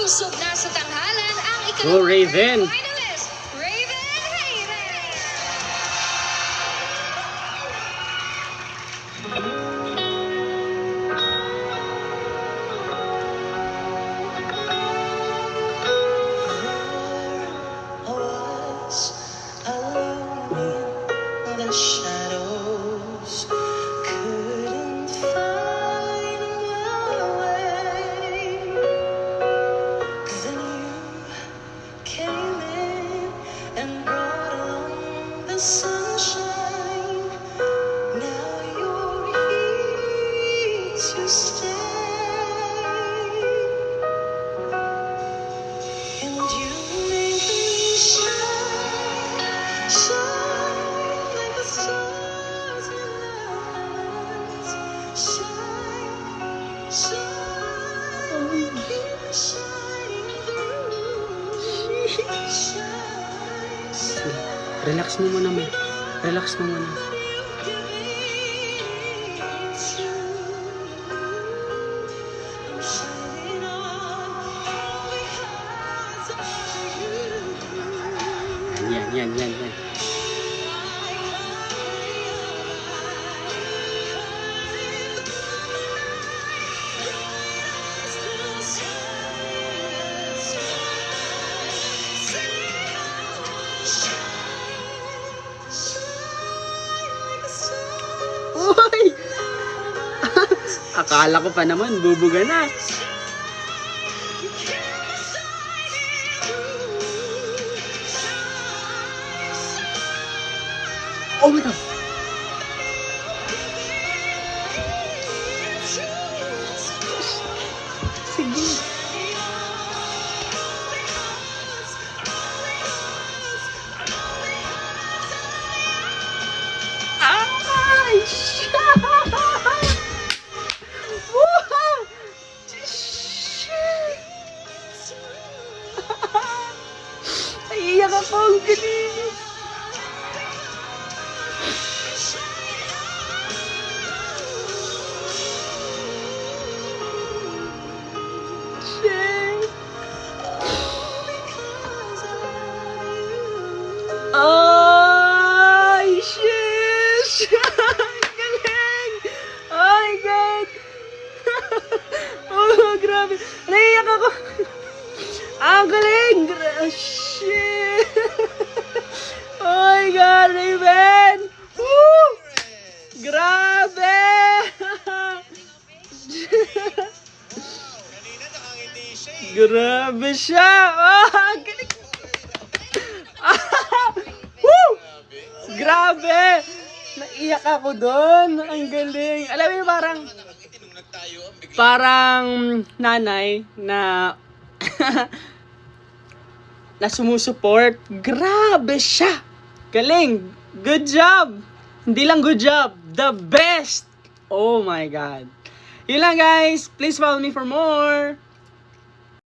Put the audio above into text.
Lulusog na sa tanghalan ang Go, Raven. finalist, Raven Hayden. Was alone in the shadows, couldn't find my way. Then you came in and brought along the sunshine. Now you're here to stay. And you make me shine, shine like the stars in the heavens. Shine, shine, keep shining through. Shine, shine. Relax mo muna, May. Relax mo muna. I'm shining on because of you. Yan. Uy! Akala ko pa naman, bubuga na. Oh my God! Sige. Ay! Wow! Shit! Naiiyak ako, ang galing! Shit! Ay! Shit! Ang galing! Oh my God! Oh, grabe! Naiiyak ako! Ang galing! Shit! Oh my God, Raven! Woo! Grabe! Grabe siya! Oh, ang galing! Woo! Grabe! Naiyak ako doon. Ang galing. Alam mo parang nanay na na sumusuport. Grabe siya! Galing! Good job! Hindi lang good job, the best! Oh my God! Yun lang guys. Please follow me for more.